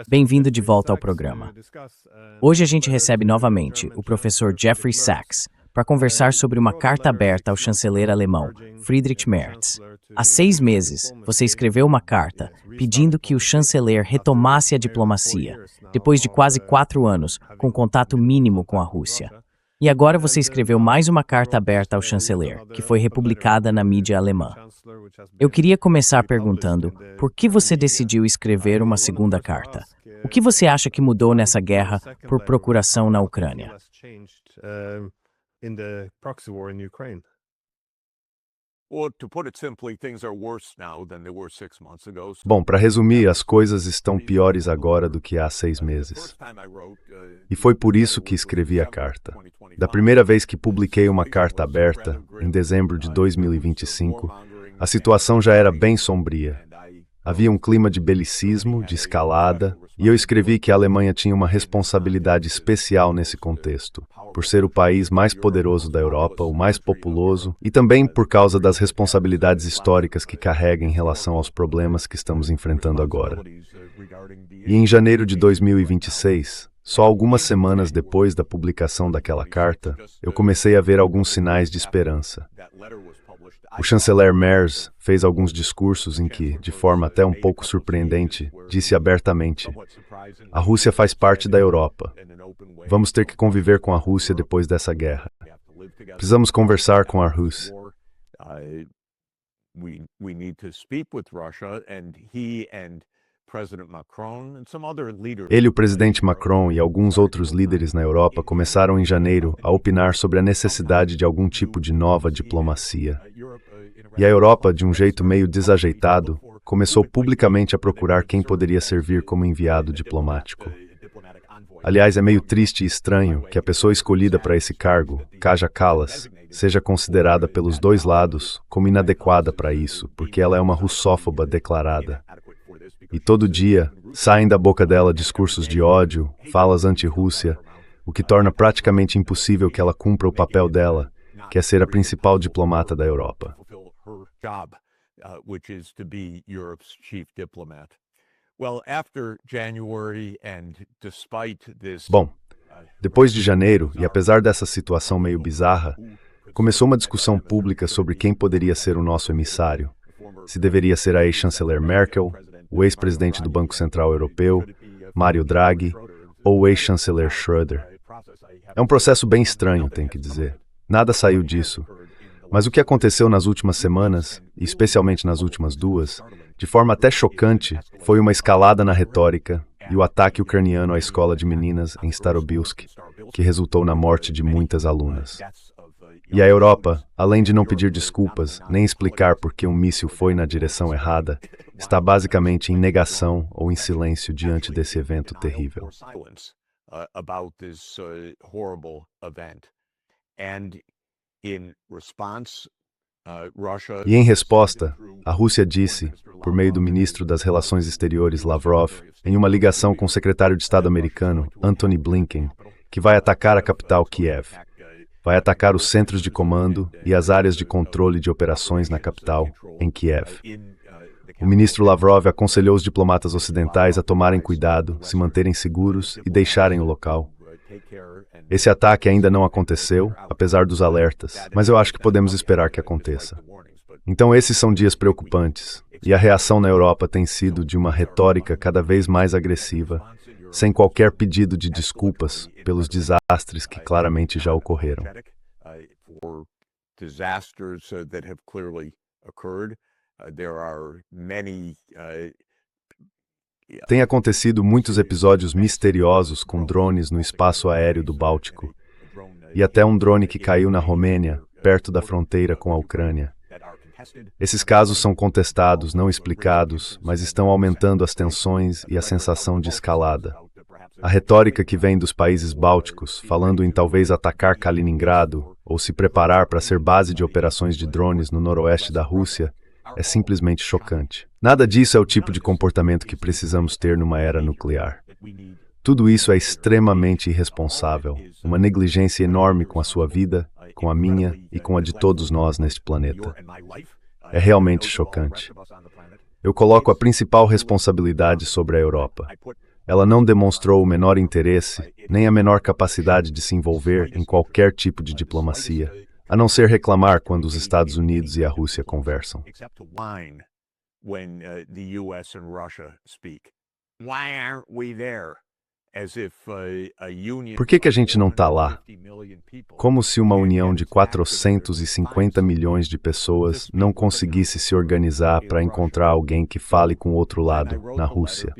Bem-vindo de volta ao programa. Hoje a gente recebe novamente o professor Jeffrey Sachs para conversar sobre uma carta aberta ao chanceler alemão, Friedrich Merz. Há 6 meses, você escreveu uma carta pedindo que o chanceler retomasse a diplomacia, depois de quase 4 anos, com contato mínimo com a Rússia. E agora você escreveu mais uma carta aberta ao chanceler, que foi republicada na mídia alemã. Eu queria começar perguntando, por que você decidiu escrever uma segunda carta? O que você acha que mudou nessa guerra por procuração na Ucrânia? Bom, para resumir, as coisas estão piores agora do que há 6 meses. E foi por isso que escrevi a carta. Da primeira vez que publiquei uma carta aberta, em dezembro de 2025, a situação já era bem sombria. Havia um clima de belicismo, de escalada, e eu escrevi que a Alemanha tinha uma responsabilidade especial nesse contexto, por ser o país mais poderoso da Europa, o mais populoso, e também por causa das responsabilidades históricas que carrega em relação aos problemas que estamos enfrentando agora. E em janeiro de 2026, só algumas semanas depois da publicação daquela carta, eu comecei a ver alguns sinais de esperança. O chanceler Merz fez alguns discursos em que, de forma até um pouco surpreendente, disse abertamente: "A Rússia faz parte da Europa. Vamos ter que conviver com a Rússia depois dessa guerra. Precisamos conversar com a Rússia." Ele, o presidente Macron e alguns outros líderes na Europa começaram em janeiro a opinar sobre a necessidade de algum tipo de nova diplomacia. E a Europa, de um jeito meio desajeitado, começou publicamente a procurar quem poderia servir como enviado diplomático. Aliás, é meio triste e estranho que a pessoa escolhida para esse cargo, Kaja Kallas, seja considerada pelos dois lados como inadequada para isso, porque ela é uma russófoba declarada. E todo dia saem da boca dela discursos de ódio, falas anti-Rússia, o que torna praticamente impossível que ela cumpra o papel dela, que é ser a principal diplomata da Europa. Bom, depois de janeiro, e apesar dessa situação meio bizarra, começou uma discussão pública sobre quem poderia ser o nosso emissário. Se deveria ser a ex-chanceler Merkel, o ex-presidente do Banco Central Europeu, Mario Draghi, ou o ex-chanceler Schröder. É um processo bem estranho, tenho que dizer. Nada saiu disso. Mas o que aconteceu nas últimas semanas, e especialmente nas últimas 2, de forma até chocante, foi uma escalada na retórica e o ataque ucraniano à escola de meninas em Starobilsk, que resultou na morte de muitas alunas. E a Europa, além de não pedir desculpas, nem explicar por que um míssil foi na direção errada, está basicamente em negação ou em silêncio diante desse evento terrível. E em resposta, a Rússia disse, por meio do ministro das Relações Exteriores Lavrov, em uma ligação com o secretário de Estado americano, Antony Blinken, que vai atacar a capital Kiev. Vai atacar os centros de comando e as áreas de controle de operações na capital, em Kiev. O ministro Lavrov aconselhou os diplomatas ocidentais a tomarem cuidado, se manterem seguros e deixarem o local. Esse ataque ainda não aconteceu, apesar dos alertas, mas eu acho que podemos esperar que aconteça. Então esses são dias preocupantes, e a reação na Europa tem sido de uma retórica cada vez mais agressiva, sem qualquer pedido de desculpas pelos desastres que claramente já ocorreram. Tem acontecido muitos episódios misteriosos com drones no espaço aéreo do Báltico, e até um drone que caiu na Romênia, perto da fronteira com a Ucrânia. Esses casos são contestados, não explicados, mas estão aumentando as tensões e a sensação de escalada. A retórica que vem dos países bálticos, falando em talvez atacar Kaliningrado ou se preparar para ser base de operações de drones no noroeste da Rússia, é simplesmente chocante. Nada disso é o tipo de comportamento que precisamos ter numa era nuclear. Tudo isso é extremamente irresponsável, uma negligência enorme com a sua vida, com a minha e com a de todos nós neste planeta. É realmente chocante. Eu coloco a principal responsabilidade sobre a Europa. Ela não demonstrou o menor interesse, nem a menor capacidade de se envolver em qualquer tipo de diplomacia, a não ser reclamar quando os Estados Unidos e a Rússia conversam. Por que a gente não está lá? Como se uma união de 450 milhões de pessoas não conseguisse se organizar para encontrar alguém que fale com o outro lado, na Rússia.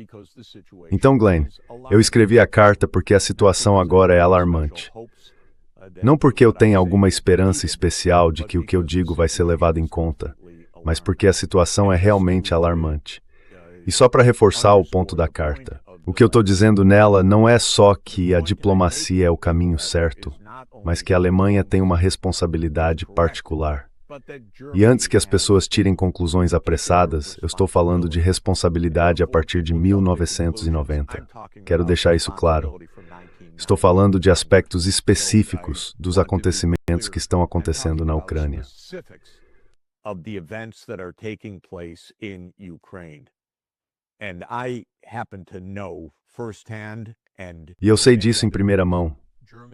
Então, Glenn, eu escrevi a carta porque a situação agora é alarmante. Não porque eu tenha alguma esperança especial de que o que eu digo vai ser levado em conta, mas porque a situação é realmente alarmante. E só para reforçar o ponto da carta, o que eu estou dizendo nela não é só que a diplomacia é o caminho certo, mas que a Alemanha tem uma responsabilidade particular. E antes que as pessoas tirem conclusões apressadas, eu estou falando de responsabilidade a partir de 1990. Quero deixar isso claro. Estou falando de aspectos específicos dos acontecimentos que estão acontecendo na Ucrânia. E eu sei disso em primeira mão,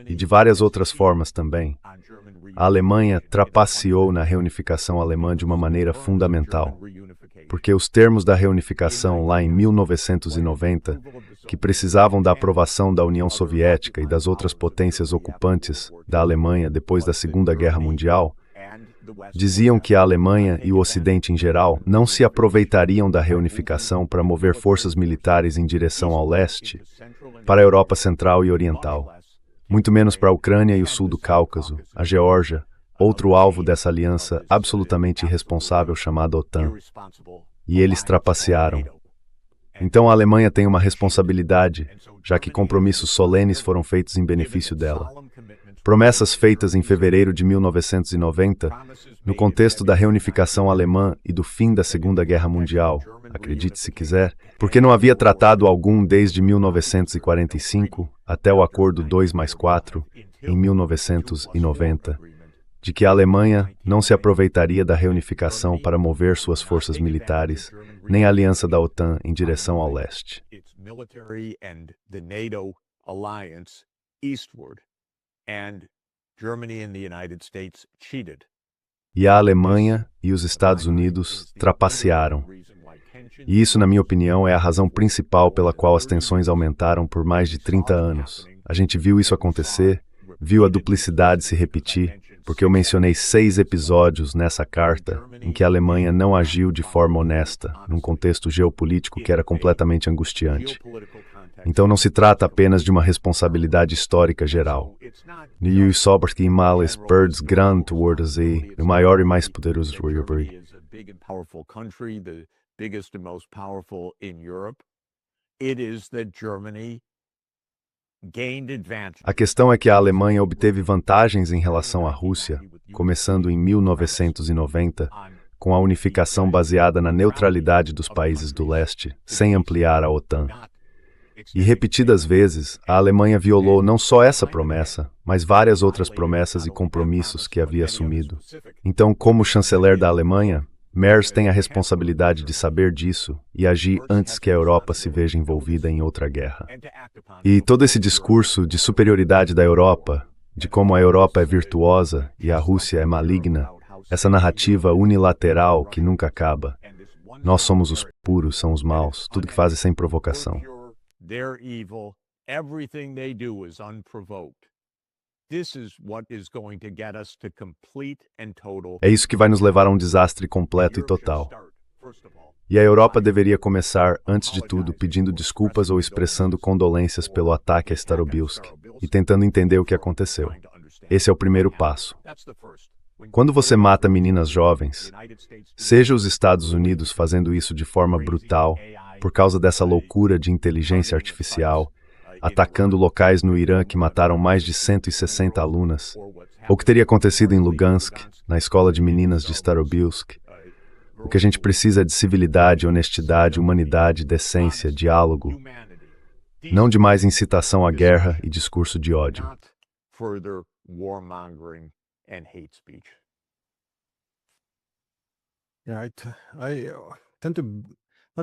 e de várias outras formas também. A Alemanha trapaceou na reunificação alemã de uma maneira fundamental, porque os termos da reunificação lá em 1990, que precisavam da aprovação da União Soviética e das outras potências ocupantes da Alemanha depois da Segunda Guerra Mundial, diziam que a Alemanha e o Ocidente em geral não se aproveitariam da reunificação para mover forças militares em direção ao leste, para a Europa Central e Oriental, muito menos para a Ucrânia e o sul do Cáucaso, a Geórgia, outro alvo dessa aliança absolutamente irresponsável chamada OTAN. E eles trapacearam. Então a Alemanha tem uma responsabilidade, já que compromissos solenes foram feitos em benefício dela. Promessas feitas em fevereiro de 1990, no contexto da reunificação alemã e do fim da Segunda Guerra Mundial, acredite se quiser, porque não havia tratado algum desde 1945 até o Acordo 2+4, em 1990, de que a Alemanha não se aproveitaria da reunificação para mover suas forças militares, nem a aliança da OTAN em direção ao leste. E a Alemanha e os Estados Unidos trapacearam. E isso, na minha opinião, é a razão principal pela qual as tensões aumentaram por mais de 30 anos. A gente viu isso acontecer, viu a duplicidade se repetir, porque eu mencionei 6 episódios nessa carta em que a Alemanha não agiu de forma honesta, num contexto geopolítico que era completamente angustiante. Então não se trata apenas de uma responsabilidade histórica geral. New Soberski Males Birds Grand Towards o maior e mais poderoso do Europa. A questão é que a Alemanha obteve vantagens em relação à Rússia, começando em 1990, com a unificação baseada na neutralidade dos países do leste, sem ampliar a OTAN. E repetidas vezes, a Alemanha violou não só essa promessa, mas várias outras promessas e compromissos que havia assumido. Então, como chanceler da Alemanha, Merz tem a responsabilidade de saber disso e agir antes que a Europa se veja envolvida em outra guerra. E todo esse discurso de superioridade da Europa, de como a Europa é virtuosa e a Rússia é maligna, essa narrativa unilateral que nunca acaba. Nós somos os puros, são os maus, tudo que fazem sem provocação. They're evil. Everything they do is unprovoked. This is what is going to get us to complete and total. É isso que vai nos levar a um desastre completo e total. E a Europa deveria começar, antes de tudo, pedindo desculpas ou expressando condolências pelo ataque a Starobilsk e tentando entender o que aconteceu. Esse é o primeiro passo. Quando você mata meninas jovens, seja os Estados Unidos fazendo isso de forma brutal, por causa dessa loucura de inteligência artificial, atacando locais no Irã que mataram mais de 160 alunas, ou o que teria acontecido em Lugansk, na escola de meninas de Starobilsk. O que a gente precisa é de civilidade, honestidade, humanidade, decência, diálogo, não de mais incitação à guerra e discurso de ódio.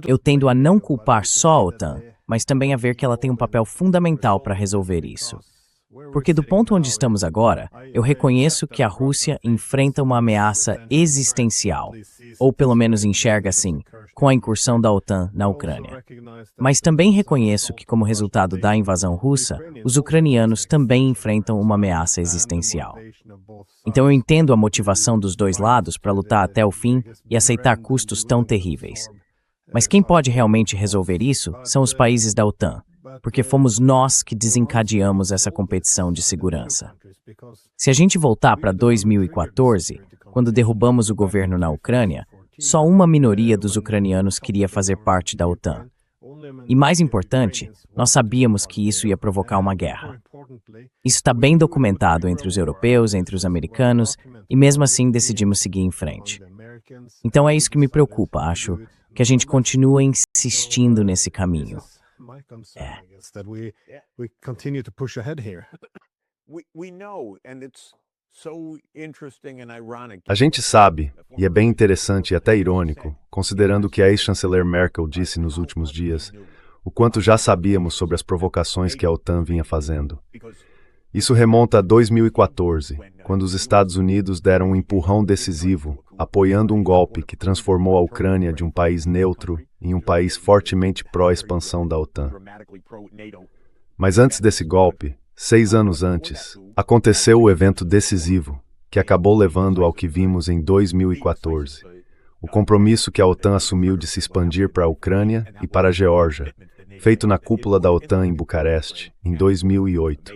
Eu tendo a não culpar só a OTAN, mas também a ver que ela tem um papel fundamental para resolver isso. Porque do ponto onde estamos agora, eu reconheço que a Rússia enfrenta uma ameaça existencial, ou pelo menos enxerga assim, com a incursão da OTAN na Ucrânia. Mas também reconheço que, como resultado da invasão russa, os ucranianos também enfrentam uma ameaça existencial. Então eu entendo a motivação dos dois lados para lutar até o fim e aceitar custos tão terríveis. Mas quem pode realmente resolver isso são os países da OTAN, porque fomos nós que desencadeamos essa competição de segurança. Se a gente voltar para 2014, quando derrubamos o governo na Ucrânia, só uma minoria dos ucranianos queria fazer parte da OTAN. E mais importante, nós sabíamos que isso ia provocar uma guerra. Isso está bem documentado entre os europeus, entre os americanos, e mesmo assim decidimos seguir em frente. Então é isso que me preocupa, acho, que a gente continua insistindo nesse caminho. A gente sabe, e é bem interessante e até irônico, considerando o que a ex-chanceler Merkel disse nos últimos dias, o quanto já sabíamos sobre as provocações que a OTAN vinha fazendo. Isso remonta a 2014, quando os Estados Unidos deram um empurrão decisivo, apoiando um golpe que transformou a Ucrânia de um país neutro em um país fortemente pró-expansão da OTAN. Mas antes desse golpe, 6 anos antes, aconteceu o evento decisivo, que acabou levando ao que vimos em 2014. O compromisso que a OTAN assumiu de se expandir para a Ucrânia e para a Geórgia, feito na cúpula da OTAN em Bucareste, em 2008.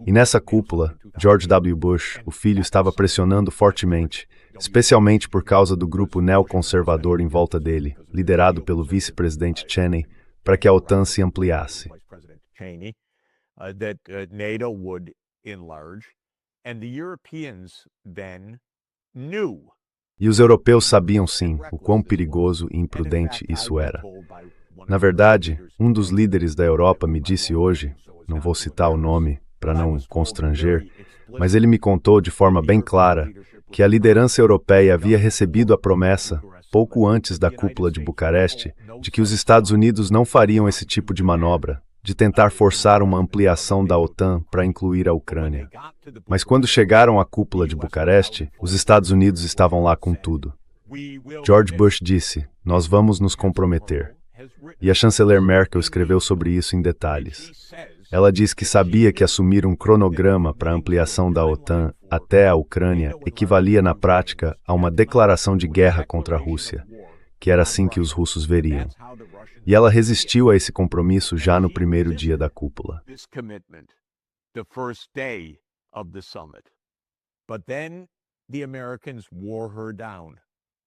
E nessa cúpula, George W. Bush, o filho, estava pressionando fortemente, especialmente por causa do grupo neoconservador em volta dele, liderado pelo vice-presidente Cheney, para que a OTAN se ampliasse. E os europeus sabiam sim o quão perigoso e imprudente isso era. Na verdade, um dos líderes da Europa me disse hoje, não vou citar o nome para não constranger, mas ele me contou de forma bem clara que a liderança europeia havia recebido a promessa, pouco antes da cúpula de Bucareste, de que os Estados Unidos não fariam esse tipo de manobra, de tentar forçar uma ampliação da OTAN para incluir a Ucrânia. Mas quando chegaram à cúpula de Bucareste, os Estados Unidos estavam lá com tudo. George Bush disse, nós vamos nos comprometer. E a chanceler Merkel escreveu sobre isso em detalhes. Ela diz que sabia que assumir um cronograma para a ampliação da OTAN até a Ucrânia equivalia na prática a uma declaração de guerra contra a Rússia, que era assim que os russos veriam. E ela resistiu a esse compromisso já no primeiro dia da cúpula.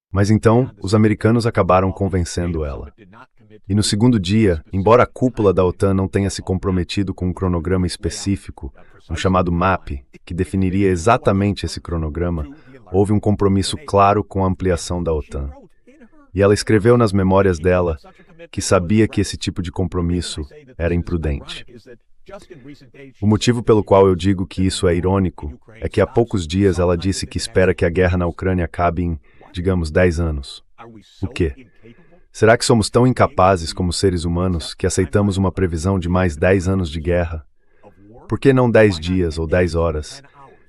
Mas então, os americanos acabaram convencendo ela. E no segundo dia, embora a cúpula da OTAN não tenha se comprometido com um cronograma específico, um chamado MAP, que definiria exatamente esse cronograma, houve um compromisso claro com a ampliação da OTAN. E ela escreveu nas memórias dela que sabia que esse tipo de compromisso era imprudente. O motivo pelo qual eu digo que isso é irônico é que há poucos dias ela disse que espera que a guerra na Ucrânia acabe em, digamos, 10 anos. O quê? Será que somos tão incapazes como seres humanos que aceitamos uma previsão de mais 10 anos de guerra? Por que não 10 dias ou 10 horas,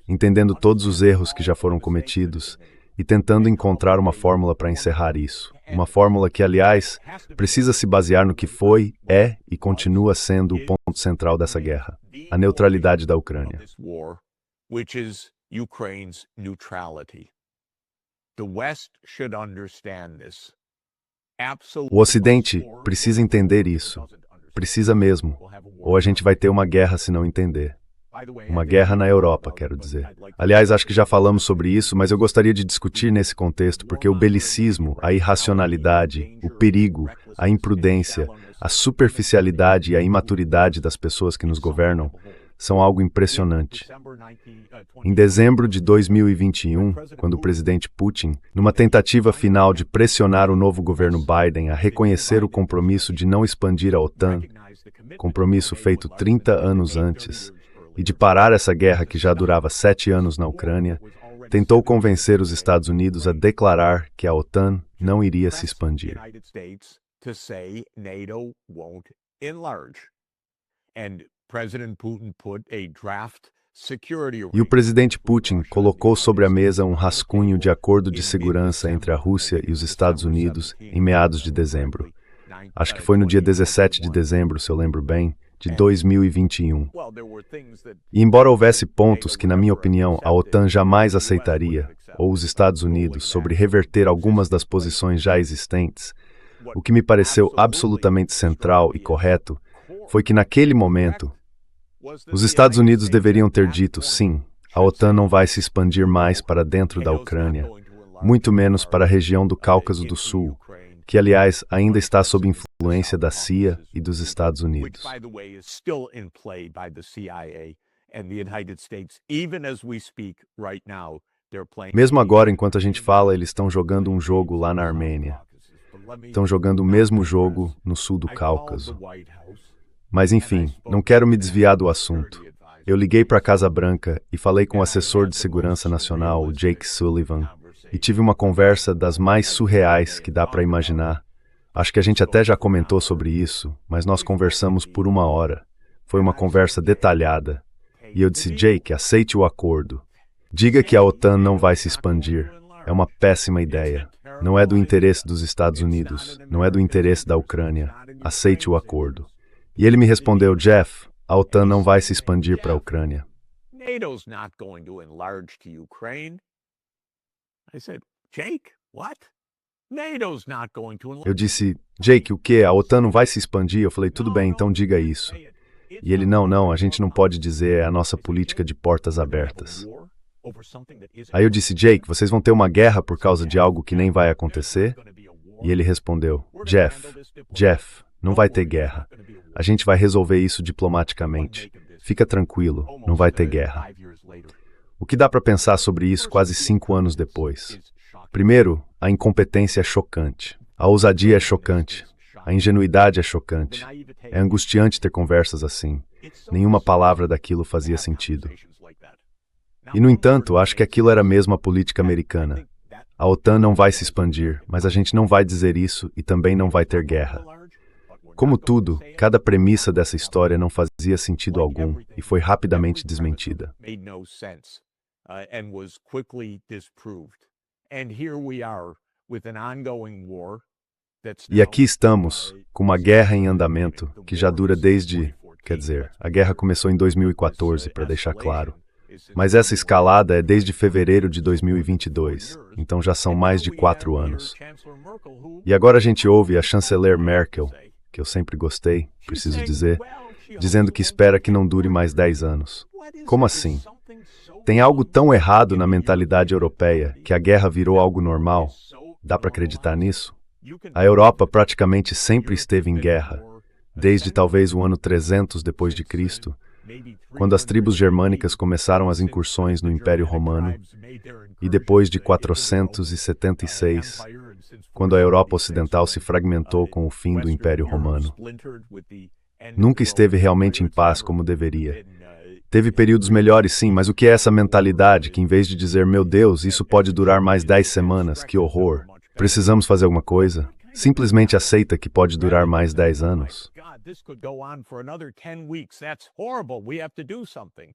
entendendo todos os erros que já foram cometidos e tentando encontrar uma fórmula para encerrar isso? Uma fórmula que, aliás, precisa se basear no que foi, é e continua sendo o ponto central dessa guerra, a neutralidade da Ucrânia. O Ocidente precisa entender isso. Precisa mesmo. Ou a gente vai ter uma guerra se não entender. Uma guerra na Europa, quero dizer. Aliás, acho que já falamos sobre isso, mas eu gostaria de discutir nesse contexto, porque o belicismo, a irracionalidade, o perigo, a imprudência, a superficialidade e a imaturidade das pessoas que nos governam são algo impressionante. Em dezembro de 2021, quando o presidente Putin, numa tentativa final de pressionar o novo governo Biden a reconhecer o compromisso de não expandir a OTAN, compromisso feito 30 anos antes, e de parar essa guerra que já durava 7 anos na Ucrânia, tentou convencer os Estados Unidos a declarar que a OTAN não iria se expandir. To say NATO won't enlarge. And President Putin put a draft security E o presidente Putin colocou sobre a mesa um rascunho de acordo de segurança entre a Rússia e os Estados Unidos em meados de dezembro. Acho que foi no dia 17 de dezembro, se eu lembro bem, de 2021. E embora houvesse pontos que, na minha opinião, a OTAN jamais aceitaria, ou os Estados Unidos, sobre reverter algumas das posições já existentes, o que me pareceu absolutamente central e correto foi que, naquele momento, os Estados Unidos deveriam ter dito, sim, a OTAN não vai se expandir mais para dentro da Ucrânia, muito menos para a região do Cáucaso do Sul, que, aliás, ainda está sob influência da CIA e dos Estados Unidos. Mesmo agora, enquanto a gente fala, eles estão jogando um jogo lá na Armênia. Estão jogando o mesmo jogo no sul do Cáucaso. Mas enfim, não quero me desviar do assunto. Eu liguei para a Casa Branca e falei com o assessor de segurança nacional, o Jake Sullivan, e tive uma conversa das mais surreais que dá para imaginar. Acho que a gente até já comentou sobre isso, mas nós conversamos por 1 hora. Foi uma conversa detalhada. E eu disse, Jake, aceite o acordo. Diga que a OTAN não vai se expandir. É uma péssima ideia. Não é do interesse dos Estados Unidos, não é do interesse da Ucrânia. Aceite o acordo. E ele me respondeu, Jeff, a OTAN não vai se expandir para a Ucrânia. NATO's not going to enlarge to Ukraine. I said, Jake, what? NATO's not going to enlarge. Eu disse, Jake, o quê? A OTAN não vai se expandir? Eu falei, tudo bem, então diga isso. E ele, não, a gente não pode dizer, é a nossa política de portas abertas. Aí eu disse, Jake, vocês vão ter uma guerra por causa de algo que nem vai acontecer? E ele respondeu, Jeff, não vai ter guerra. A gente vai resolver isso diplomaticamente. Fica tranquilo, não vai ter guerra. O que dá para pensar sobre isso quase 5 anos depois? Primeiro, a incompetência é chocante. A ousadia é chocante. A ingenuidade é chocante. É angustiante ter conversas assim. Nenhuma palavra daquilo fazia sentido. E, no entanto, acho que aquilo era mesmo a política americana. A OTAN não vai se expandir, mas a gente não vai dizer isso e também não vai ter guerra. Como tudo, cada premissa dessa história não fazia sentido algum e foi rapidamente desmentida. E aqui estamos, com uma guerra em andamento que já dura desde... Quer dizer, a guerra começou em 2014, para deixar claro. Mas essa escalada é desde fevereiro de 2022, então já são mais de 4 anos. E agora a gente ouve a chanceler Merkel, que eu sempre gostei, preciso dizer, dizendo que espera que não dure mais 10 anos. Como assim? Tem algo tão errado na mentalidade europeia que a guerra virou algo normal? Dá para acreditar nisso? A Europa praticamente sempre esteve em guerra, desde talvez o ano 300 depois de Cristo, quando as tribos germânicas começaram as incursões no Império Romano, e depois de 476, quando a Europa Ocidental se fragmentou com o fim do Império Romano. Nunca esteve realmente em paz como deveria. Teve períodos melhores, sim, mas o que é essa mentalidade que, em vez de dizer, meu Deus, isso pode durar mais 10 semanas, que horror, precisamos fazer alguma coisa, simplesmente aceita que pode durar mais 10 anos? This could go on for another 10 weeks. That's horrible. We have to do something.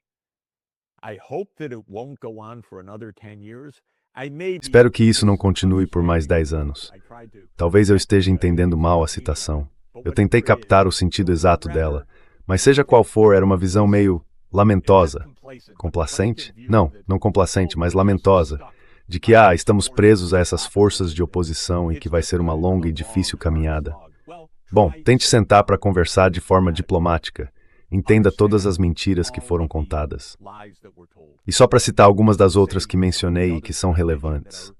I hope that it won't go on for another 10 years. Espero que isso não continue por mais 10 anos. Talvez eu esteja entendendo mal a citação. Eu tentei captar o sentido exato dela, mas seja qual for, era uma visão meio lamentosa. Complacente? Não complacente, mas lamentosa. De que, estamos presos a essas forças de oposição e que vai ser uma longa e difícil caminhada. Bom, tente sentar para conversar de forma diplomática. Entenda todas as mentiras que foram contadas. E só para citar algumas das outras que mencionei e que são relevantes.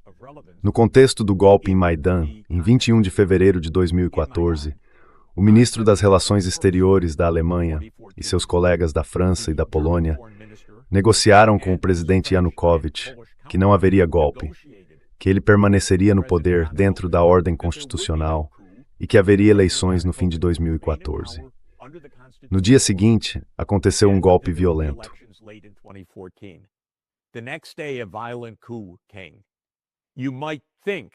No contexto do golpe em Maidan, em 21 de fevereiro de 2014, o ministro das Relações Exteriores da Alemanha e seus colegas da França e da Polônia negociaram com o presidente Yanukovych que não haveria golpe, que ele permaneceria no poder dentro da ordem constitucional e que haveria eleições no fim de 2014. No dia seguinte, aconteceu um golpe violento. The next day, a violent coup came. You might think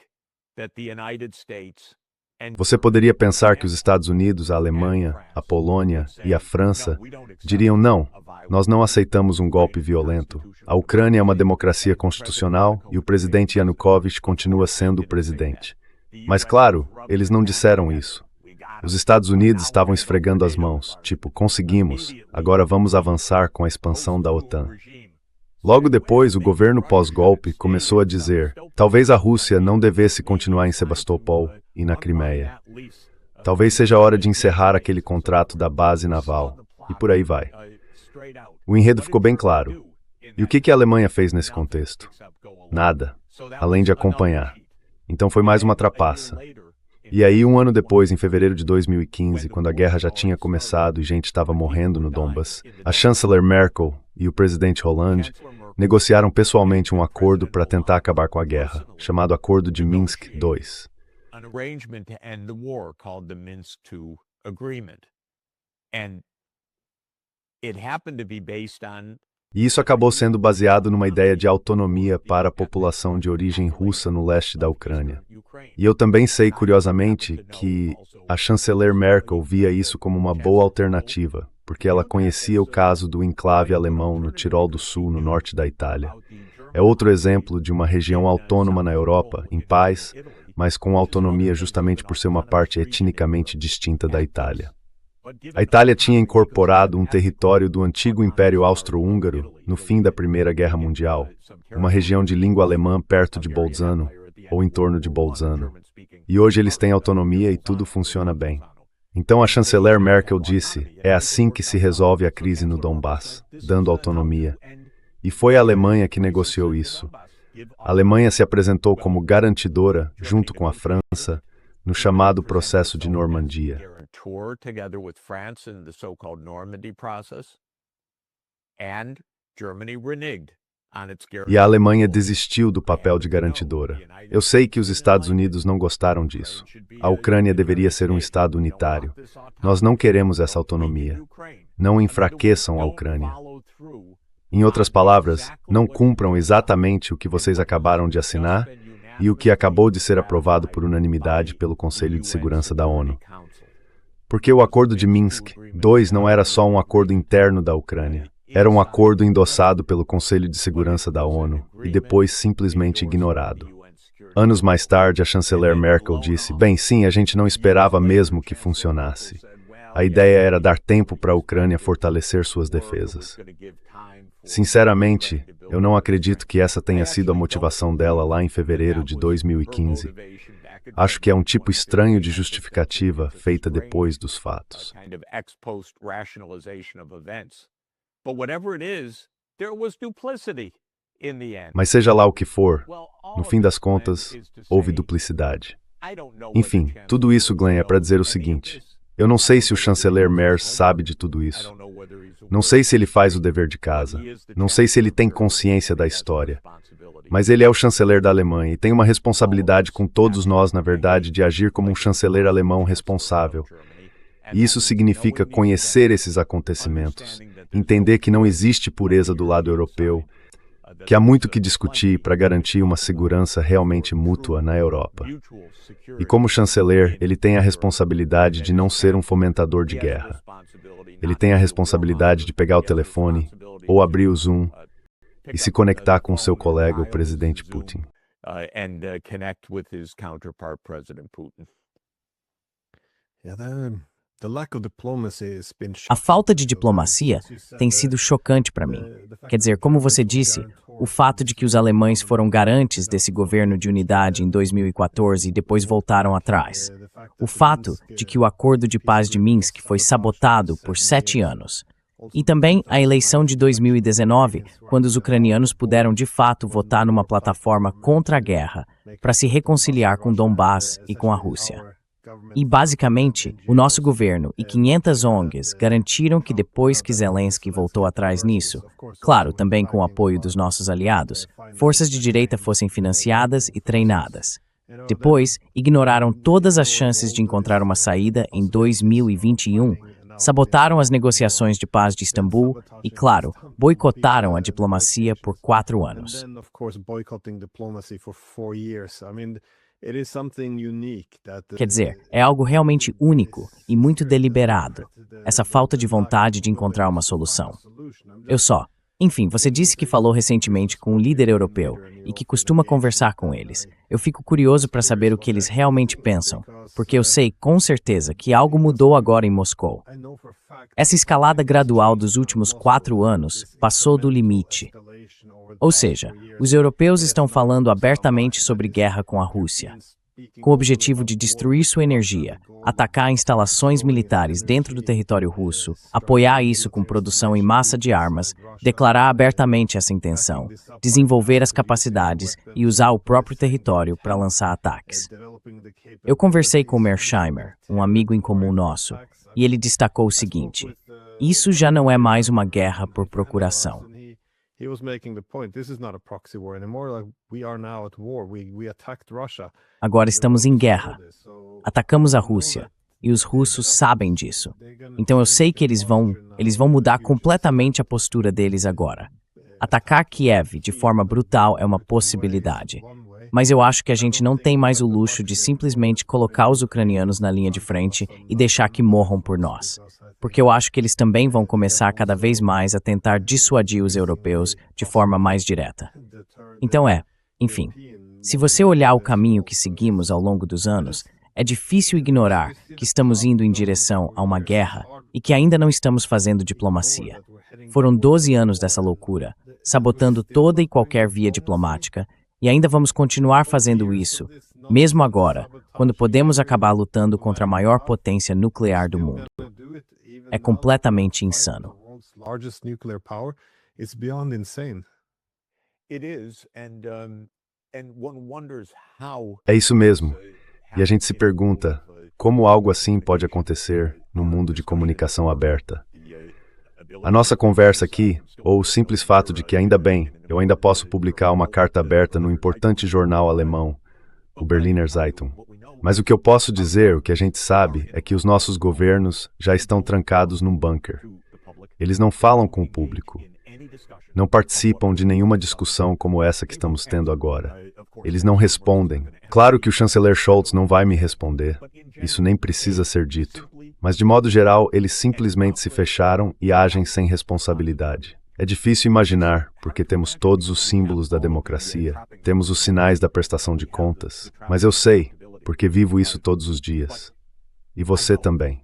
Você poderia pensar que os Estados Unidos, a Alemanha, a Polônia e a França diriam não, nós não aceitamos um golpe violento. A Ucrânia é uma democracia constitucional e o presidente Yanukovych continua sendo o presidente. Mas claro, eles não disseram isso. Os Estados Unidos estavam esfregando as mãos, tipo, conseguimos, agora vamos avançar com a expansão da OTAN. Logo depois, o governo pós-golpe começou a dizer, talvez a Rússia não devesse continuar em Sebastopol e na Crimeia. Talvez seja a hora de encerrar aquele contrato da base naval, e por aí vai. O enredo ficou bem claro. E o que a Alemanha fez nesse contexto? Nada, além de acompanhar. Então foi mais uma trapaça. E aí, um ano depois, em fevereiro de 2015, quando a guerra já tinha começado e gente estava morrendo no Donbas, a chanceler Merkel e o presidente Hollande negociaram pessoalmente um acordo para tentar acabar com a guerra, chamado Acordo de Minsk II. E isso acabou sendo baseado numa ideia de autonomia para a população de origem russa no leste da Ucrânia. E eu também sei, curiosamente, que a chanceler Merkel via isso como uma boa alternativa, porque ela conhecia o caso do enclave alemão no Tirol do Sul, no norte da Itália. É outro exemplo de uma região autônoma na Europa, em paz, mas com autonomia justamente por ser uma parte etnicamente distinta da Itália. A Itália tinha incorporado um território do antigo Império Austro-Húngaro no fim da Primeira Guerra Mundial, uma região de língua alemã perto de Bolzano, ou em torno de Bolzano. E hoje eles têm autonomia e tudo funciona bem. Então a chanceler Merkel disse, é assim que se resolve a crise no Donbass, dando autonomia. E foi a Alemanha que negociou isso. A Alemanha se apresentou como garantidora, junto com a França, no chamado Processo de Normandia. E a Alemanha desistiu do papel de garantidora. Eu sei que os Estados Unidos não gostaram disso. A Ucrânia deveria ser um Estado unitário. Nós não queremos essa autonomia. Não enfraqueçam a Ucrânia. Em outras palavras, não cumpram exatamente o que vocês acabaram de assinar e o que acabou de ser aprovado por unanimidade pelo Conselho de Segurança da ONU. Porque o Acordo de Minsk II não era só um acordo interno da Ucrânia. Era um acordo endossado pelo Conselho de Segurança da ONU e depois simplesmente ignorado. Anos mais tarde, a chanceler Merkel disse, bem, sim, a gente não esperava mesmo que funcionasse. A ideia era dar tempo para a Ucrânia fortalecer suas defesas. Sinceramente, eu não acredito que essa tenha sido a motivação dela lá em fevereiro de 2015. Acho que é um tipo estranho de justificativa feita depois dos fatos. Mas seja lá o que for, no fim das contas, houve duplicidade. Enfim, tudo isso, Glenn, é para dizer o seguinte. Eu não sei se o chanceler Merz sabe de tudo isso. Não sei se ele faz o dever de casa. Não sei se ele tem consciência da história. Mas ele é o chanceler da Alemanha e tem uma responsabilidade com todos nós, na verdade, de agir como um chanceler alemão responsável. E isso significa conhecer esses acontecimentos, entender que não existe pureza do lado europeu, que há muito que discutir para garantir uma segurança realmente mútua na Europa. E como chanceler, ele tem a responsabilidade de não ser um fomentador de guerra. Ele tem a responsabilidade de pegar o telefone ou abrir o Zoom e se conectar com seu colega, o presidente Putin. A falta de diplomacia tem sido chocante para mim. Quer dizer, como você disse, o fato de que os alemães foram garantes desse governo de unidade em 2014 e depois voltaram atrás. O fato de que o acordo de paz de Minsk foi sabotado por 7 anos. E também a eleição de 2019, quando os ucranianos puderam de fato votar numa plataforma contra a guerra, para se reconciliar com Donbass e com a Rússia. E, basicamente, o nosso governo e 500 ONGs garantiram que depois que Zelensky voltou atrás nisso, claro, também com o apoio dos nossos aliados, forças de direita fossem financiadas e treinadas. Depois, ignoraram todas as chances de encontrar uma saída em 2021, sabotaram as negociações de paz de Istambul e, claro, boicotaram a diplomacia por 4 anos. Quer dizer, é algo realmente único e muito deliberado, essa falta de vontade de encontrar uma solução. Enfim, você disse que falou recentemente com um líder europeu e que costuma conversar com eles. Eu fico curioso para saber o que eles realmente pensam, porque eu sei com certeza que algo mudou agora em Moscou. Essa escalada gradual dos últimos 4 anos passou do limite. Ou seja, os europeus estão falando abertamente sobre guerra com a Rússia, com o objetivo de destruir sua energia, atacar instalações militares dentro do território russo, apoiar isso com produção em massa de armas, declarar abertamente essa intenção, desenvolver as capacidades e usar o próprio território para lançar ataques. Eu conversei com Mearsheimer, um amigo em comum nosso, e ele destacou o seguinte: isso já não é mais uma guerra por procuração. He was making the point, this is not a proxy war anymore, like we are now at war, we attacked Russia. Agora estamos em guerra. Atacamos a Rússia, e os russos sabem disso. Então eu sei que eles vão mudar completamente a postura deles agora. Atacar Kiev de forma brutal é uma possibilidade. Mas eu acho que a gente não tem mais o luxo de simplesmente colocar os ucranianos na linha de frente e deixar que morram por nós. Porque eu acho que eles também vão começar cada vez mais a tentar dissuadir os europeus de forma mais direta. Então enfim, se você olhar o caminho que seguimos ao longo dos anos, é difícil ignorar que estamos indo em direção a uma guerra e que ainda não estamos fazendo diplomacia. Foram 12 anos dessa loucura, sabotando toda e qualquer via diplomática, e ainda vamos continuar fazendo isso, mesmo agora, quando podemos acabar lutando contra a maior potência nuclear do mundo. É completamente insano. É isso mesmo. E a gente se pergunta, como algo assim pode acontecer no mundo de comunicação aberta? A nossa conversa aqui, ou o simples fato de que, ainda bem, eu ainda posso publicar uma carta aberta no importante jornal alemão, o Berliner Zeitung. Mas o que eu posso dizer, o que a gente sabe, é que os nossos governos já estão trancados num bunker. Eles não falam com o público. Não participam de nenhuma discussão como essa que estamos tendo agora. Eles não respondem. Claro que o chanceler Scholz não vai me responder. Isso nem precisa ser dito. Mas, de modo geral, eles simplesmente se fecharam e agem sem responsabilidade. É difícil imaginar, porque temos todos os símbolos da democracia, temos os sinais da prestação de contas, mas eu sei, porque vivo isso todos os dias. E você também.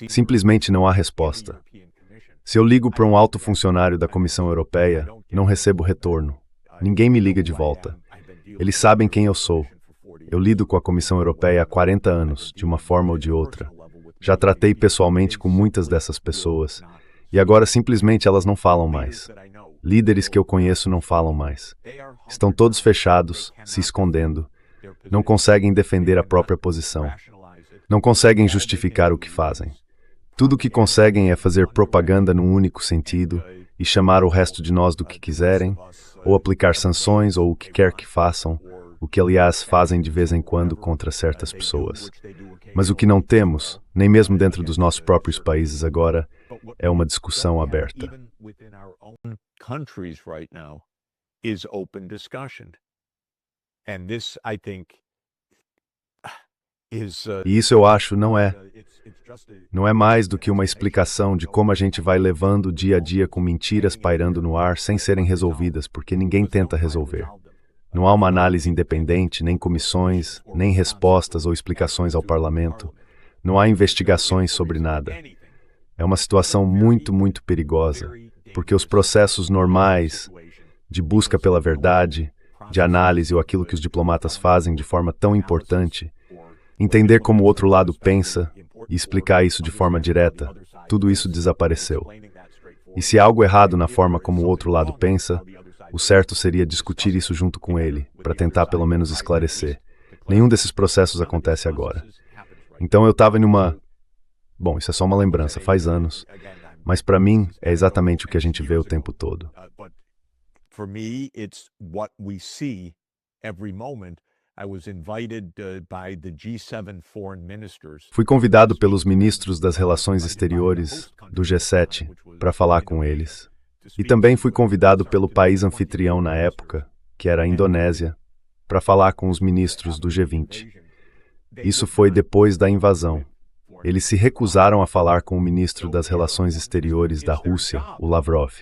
Simplesmente não há resposta. Se eu ligo para um alto funcionário da Comissão Europeia, não recebo retorno. Ninguém me liga de volta. Eles sabem quem eu sou. Eu lido com a Comissão Europeia há 40 anos, de uma forma ou de outra. Já tratei pessoalmente com muitas dessas pessoas. E agora simplesmente elas não falam mais. Líderes que eu conheço não falam mais. Estão todos fechados, se escondendo. Não conseguem defender a própria posição. Não conseguem justificar o que fazem. Tudo o que conseguem é fazer propaganda num único sentido e chamar o resto de nós do que quiserem, ou aplicar sanções ou o que quer que façam, o que aliás fazem de vez em quando contra certas pessoas. Mas o que não temos, nem mesmo dentro dos nossos próprios países agora, é uma discussão aberta. E isso eu acho não é mais do que uma explicação de como a gente vai levando o dia a dia com mentiras pairando no ar sem serem resolvidas, porque ninguém tenta resolver. Não há uma análise independente, nem comissões, nem respostas ou explicações ao parlamento. Não há investigações sobre nada. É uma situação muito, muito perigosa, porque os processos normais de busca pela verdade, de análise ou aquilo que os diplomatas fazem de forma tão importante, entender como o outro lado pensa e explicar isso de forma direta, tudo isso desapareceu. E se há algo errado na forma como o outro lado pensa, o certo seria discutir isso junto com ele, para tentar pelo menos esclarecer. Nenhum desses processos acontece agora. Então eu estava em uma... Bom, isso é só uma lembrança, faz anos. Mas para mim é exatamente o que a gente vê o tempo todo. For me, it's what we see every moment. Fui convidado pelos ministros das Relações Exteriores do G7 para falar com eles. E também fui convidado pelo país anfitrião na época, que era a Indonésia, para falar com os ministros do G20. Isso foi depois da invasão. Eles se recusaram a falar com o ministro das Relações Exteriores da Rússia, o Lavrov.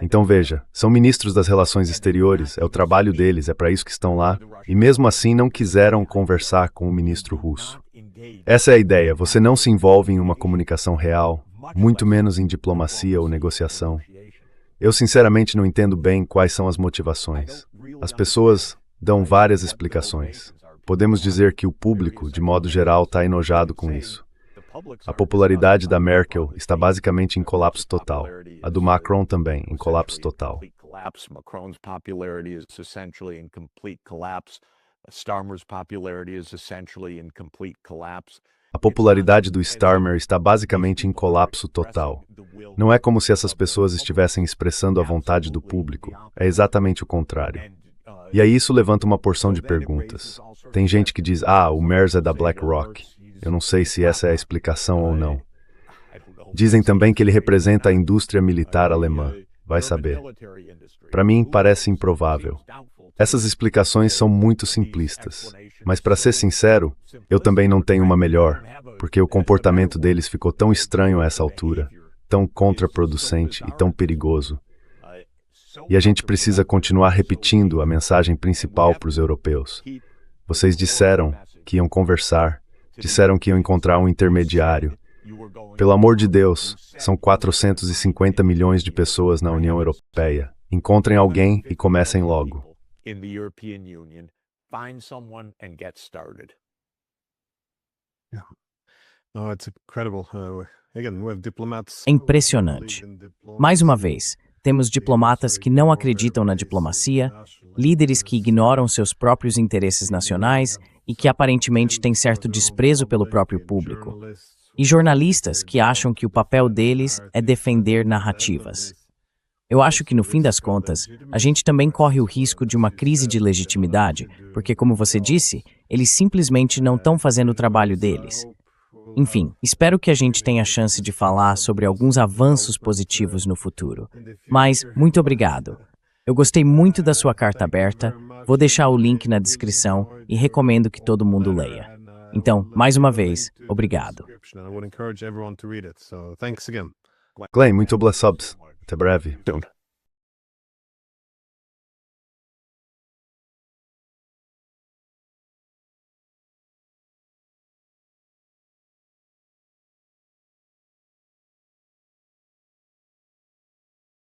Então veja, são ministros das Relações Exteriores, é o trabalho deles, é para isso que estão lá, e mesmo assim não quiseram conversar com o ministro russo. Essa é a ideia, você não se envolve em uma comunicação real, muito menos em diplomacia ou negociação. Eu sinceramente não entendo bem quais são as motivações. As pessoas dão várias explicações. Podemos dizer que o público, de modo geral, está enojado com isso. A popularidade da Merkel está basicamente em colapso total. A do Macron também, em colapso total. Macron's popularity is essentially in complete collapse. Starmer's popularity is essentially in complete collapse. A popularidade do Starmer está basicamente em colapso total. Não é como se essas pessoas estivessem expressando a vontade do público. É exatamente o contrário. E aí isso levanta uma porção de perguntas. Tem gente que diz, o Merz é da BlackRock. Eu não sei se essa é a explicação ou não. Dizem também que ele representa a indústria militar alemã. Vai saber. Para mim, parece improvável. Essas explicações são muito simplistas. Mas, para ser sincero, eu também não tenho uma melhor, porque o comportamento deles ficou tão estranho a essa altura, tão contraproducente e tão perigoso. E a gente precisa continuar repetindo a mensagem principal para os europeus. Vocês disseram que iam conversar, disseram que iam encontrar um intermediário. Pelo amor de Deus, são 450 milhões de pessoas na União Europeia. Encontrem alguém e comecem logo. Find someone and get started. Yeah. No, it's incredible. Again, we have diplomats. É impressionante. Mais uma vez, temos diplomatas que não acreditam na diplomacia, líderes que ignoram seus próprios interesses nacionais e que aparentemente têm certo desprezo pelo próprio público, e jornalistas que acham que o papel deles é defender narrativas. Eu acho que, no fim das contas, a gente também corre o risco de uma crise de legitimidade, porque, como você disse, eles simplesmente não estão fazendo o trabalho deles. Enfim, espero que a gente tenha a chance de falar sobre alguns avanços positivos no futuro. Mas, muito obrigado. Eu gostei muito da sua carta aberta, vou deixar o link na descrição e recomendo que todo mundo leia. Então, mais uma vez, obrigado. Glenn, muito obrigado. Até breve.